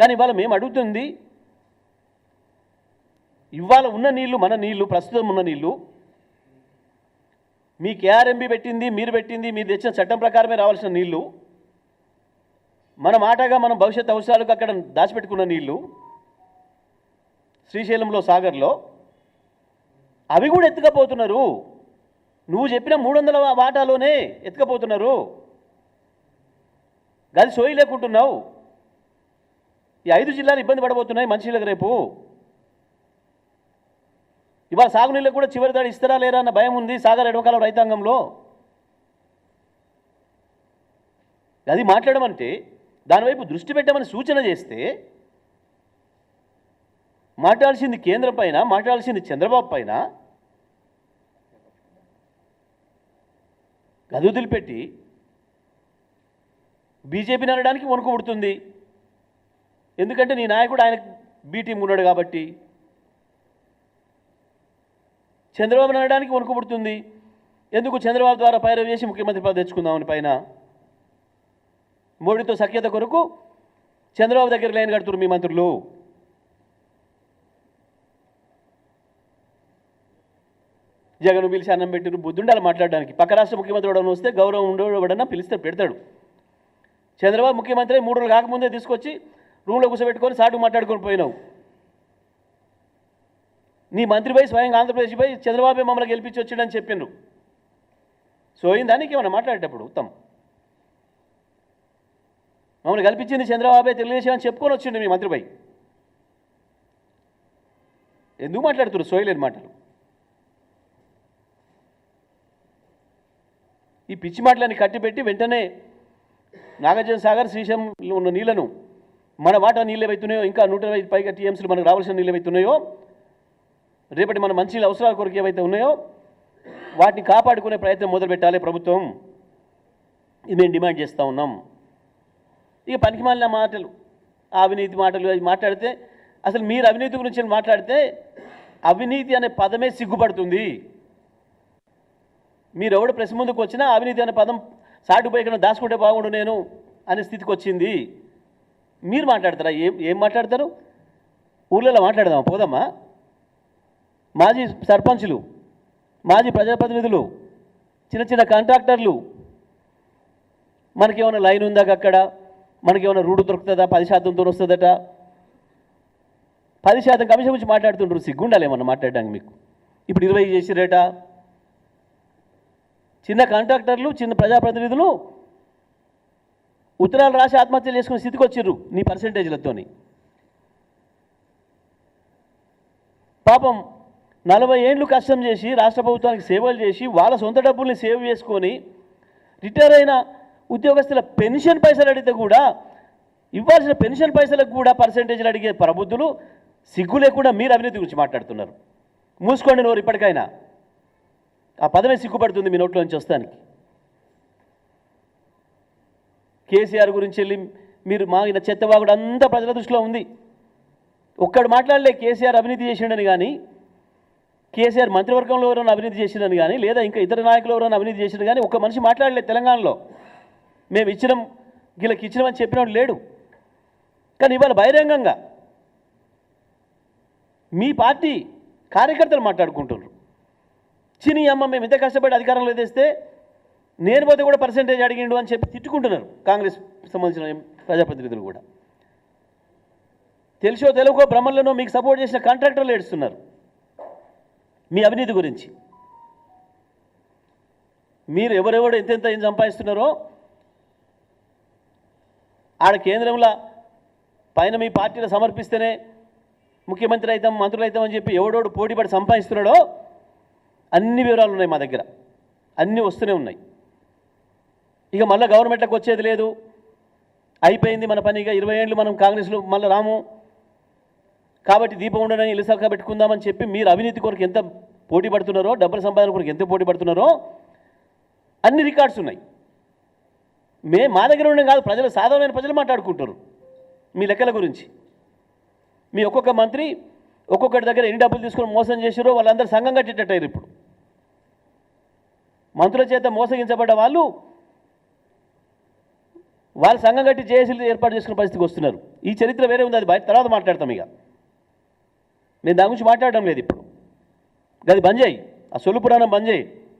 కానీ ఇవాళ మేము అడుగుతుంది, ఇవాళ ఉన్న నీళ్లు మన నీళ్లు, ప్రస్తుతం ఉన్న నీళ్లు మీ కేఆర్ఎంబి పెట్టింది, మీరు తెచ్చిన చట్టం ప్రకారమే రావాల్సిన నీళ్లు, మన మాటగా మనం భవిష్యత్ అవసరాలకు అక్కడ దాచిపెట్టుకున్న నీళ్లు శ్రీశైలంలో, సాగర్లో, అవి కూడా ఎత్తుకపోతున్నారు. నువ్వు చెప్పిన 300 వాటాలోనే ఎత్తుకపోతున్నారు. గది సోయి లేకుంటున్నావు. ఈ 5 జిల్లాలు ఇబ్బంది పడబోతున్నాయి మంచినీళ్ళకి రేపు. ఇవాళ సాగునీళ్ళకు కూడా చివరి దాడి ఇస్తారా లేరా అన్న భయం ఉంది సాగర్ ఎడమకాలం రైతాంగంలో. అది మాట్లాడమంటే దానివైపు దృష్టి పెట్టమని సూచన చేస్తే, మాట్లాడాల్సింది కేంద్రం పైన, మాట్లాడాల్సింది చంద్రబాబు పైన, గది వదిలిపెట్టి బీజేపీని అనడానికి వణుకు పుడుతుంది. ఎందుకంటే నీ నాయకుడు ఆయన బీ టీం ఉన్నాడు కాబట్టి. చంద్రబాబుని అనడానికి వణుకు పుడుతుంది. ఎందుకు చంద్రబాబు ద్వారా పైరవి చేసి ముఖ్యమంత్రి పదవి తెచ్చుకుందామని పైన. మోడీతో సఖ్యత కొరకు చంద్రబాబు దగ్గర లైన్ కడుతున్నారు మీ మంత్రులు. జగన్ పిలిచి అన్నం పెట్టిరు, బుద్ధుండాలి మాట్లాడడానికి. పక్క రాష్ట్ర ముఖ్యమంత్రి ఎవడన్నా వస్తే గౌరవం ఉండేవాడన్నా పిలిస్తే పెడతాడు. చంద్రబాబు ముఖ్యమంత్రి 3 రోజులు కాకముందే తీసుకొచ్చి రూమ్లో కూర్చోబెట్టుకొని సాటు మాట్లాడుకొని పోయినావు. నీ మంత్రి పోయి స్వయంగా ఆంధ్రప్రదేశ్ పోయి చంద్రబాబు మమ్మల్ని గెలిపించి వచ్చిండని చెప్పిండ్రు. సోయిన దానికి ఏమన్నా మాట్లాడేటప్పుడు ఉత్తమ్ మమ్మల్ని కల్పించింది చంద్రబాబే, తెలుగుదేశం అని చెప్పుకొని వచ్చిండు మీ మంత్రి పోయి. ఎందుకు మాట్లాడుతున్నారు సోయలేని మాటలు? ఈ పిచ్చి మాటలని కట్టిపెట్టి వెంటనే నాగార్జున సాగర్, శ్రీశైలంలో ఉన్న నీళ్లను, మన వాటా నీళ్ళు ఏవైతున్నాయో, ఇంకా 120 పైగా టీఎంసీలు మనకు రావాల్సిన నీళ్ళు ఏవైతున్నాయో, రేపటి మన మంచి అవసరాల కొరకు ఏవైతే ఉన్నాయో వాటిని కాపాడుకునే ప్రయత్నం మొదలుపెట్టాలి ప్రభుత్వం. ఇది మేము డిమాండ్ చేస్తూ ఉన్నాం. ఇక పనికిమాలిన మాటలు, అవినీతి మాటలు అవి మాట్లాడితే, అసలు మీరు అవినీతి గురించి మాట్లాడితే అవినీతి అనే పదమే సిగ్గుపడుతుంది. మీరు ఎవడు ప్రెస్ ముందుకు వచ్చినా అవినీతి అనే పదం సాటుపోయి కన్నా దాచుకుంటే బాగుండు నేను అనే స్థితికి వచ్చింది. మీరు మాట్లాడతారా? ఏం మాట్లాడతారు? ఊళ్ళలో మాట్లాడదామా? పోదామా? మాజీ సర్పంచులు, మాజీ ప్రజాప్రతినిధులు, చిన్న చిన్న కాంట్రాక్టర్లు, మనకేమైనా లైన్ ఉందా అక్కడ, మనకేమైనా రూటు దొరుకుతుందా, 10%తో వస్తుందట, 10% కమిషన్ గురించి మాట్లాడుతుంటారు. సిగ్గుండాలి ఏమన్నా మాట్లాడడానికి మీకు. ఇప్పుడు 20 చేసిరేట. చిన్న కాంట్రాక్టర్లు, చిన్న ప్రజాప్రతినిధులు ఉత్తరాలు రాసి ఆత్మహత్యలు చేసుకునే స్థితికి వచ్చిర్రు నీ పర్సెంటేజ్లతోని. పాపం 40 ఏళ్ళు కష్టం చేసి రాష్ట్ర ప్రభుత్వానికి సేవలు చేసి వాళ్ళ సొంత డబ్బుల్ని సేవ్ చేసుకొని రిటైర్ అయిన ఉద్యోగస్తుల పెన్షన్ పైసలు అడిగితే కూడా, ఇవ్వాల్సిన పెన్షన్ పైసలకు కూడా పర్సెంటేజ్లు అడిగే ప్రబుద్ధులు సిగ్గు లేకుండా మీరు అవినీతి గురించి మాట్లాడుతున్నారు. మూసుకోండి నోరు ఇప్పటికైనా. ఆ పదమే సిగ్గుపడుతుంది మీ నోట్లో నుంచి వస్తానికి. కేసీఆర్ గురించి వెళ్ళి మీరు మాగిన చెత్తవాగుడు అంతా ప్రజల దృష్టిలో ఉంది. ఒక్కడు మాట్లాడలే కేసీఆర్ అవినీతి చేసిండని కానీ, కేసీఆర్ మంత్రివర్గంలో ఎవరైనా అవినీతి చేసిండని కానీ, లేదా ఇంకా ఇతర నాయకులు ఎవరైనా అవినీతి చేసిండు కానీ ఒక్క మనిషి మాట్లాడలేదు తెలంగాణలో. మేము ఇచ్చినాం, వీళ్ళకి ఇచ్చినామని చెప్పినోడు లేడు. కానీ ఇవాళ బహిరంగంగా మీ పార్టీ కార్యకర్తలు మాట్లాడుకుంటున్నారు. చిని అమ్మ మేము ఇంత కష్టపడి అధికారంలో తెస్తే నేను పోతే కూడా పర్సెంటేజ్ అడిగిండు అని చెప్పి తిట్టుకుంటున్నారు కాంగ్రెస్ సంబంధించిన ప్రజాప్రతినిధులు కూడా. తెలుసో తెలుగుకో బ్రహ్మలను మీకు సపోర్ట్ చేసిన కాంట్రాక్టర్లు ఏడుస్తున్నారు మీ అవినీతి గురించి. మీరు ఎవరెవరు ఎంతెంత ఏం సంపాదిస్తున్నారో ఆడ కేంద్రంలో పైన మీ పార్టీలో సమర్పిస్తేనే ముఖ్యమంత్రి అవుతాం, మంత్రులు అవుతామని చెప్పి ఎవడోడు పోటీపడి సంపాదిస్తున్నాడో అన్ని వివరాలు ఉన్నాయి మా దగ్గర, అన్నీ వస్తూనే ఉన్నాయి. ఇక మళ్ళీ గవర్నమెంట్లోకి వచ్చేది లేదు, అయిపోయింది మన పని, ఇక 20 ఏళ్ళు మనం కాంగ్రెస్లో మళ్ళీ రాము కాబట్టి దీపం ఉండని ఇల్లు సలహా పెట్టుకుందామని చెప్పి మీరు అవినీతి కొరకు ఎంత పోటీ పడుతున్నారో, డబ్బుల సంపాదన కొరకు ఎంత పోటీ పడుతున్నారో అన్ని రికార్డ్స్ ఉన్నాయి. మా దగ్గర ఉండడం కాదు, ప్రజలు, సాధారణమైన ప్రజలు మాట్లాడుకుంటారు మీ లెక్కల గురించి. మీ ఒక్కొక్క మంత్రి ఒక్కొక్కటి దగ్గర ఎన్ని డబ్బులు తీసుకొని మోసం చేసారో వాళ్ళందరూ సంఘం కట్టేటట్టారు. ఇప్పుడు మంత్రుల చేత మోసగించబడ్డ వాళ్ళు సంఘం కట్టి జేఏసీలు ఏర్పాటు చేసుకునే పరిస్థితికి వస్తున్నారు. ఈ చరిత్ర వేరే ఉంది, అది బయట తర్వాత మాట్లాడతాం. ఇక నేను దాని గురించి మాట్లాడడం లేదు ఇప్పుడు. అది బంద్ చేయి, ఆ సొల్లు పురాణం బంద్ చేయి.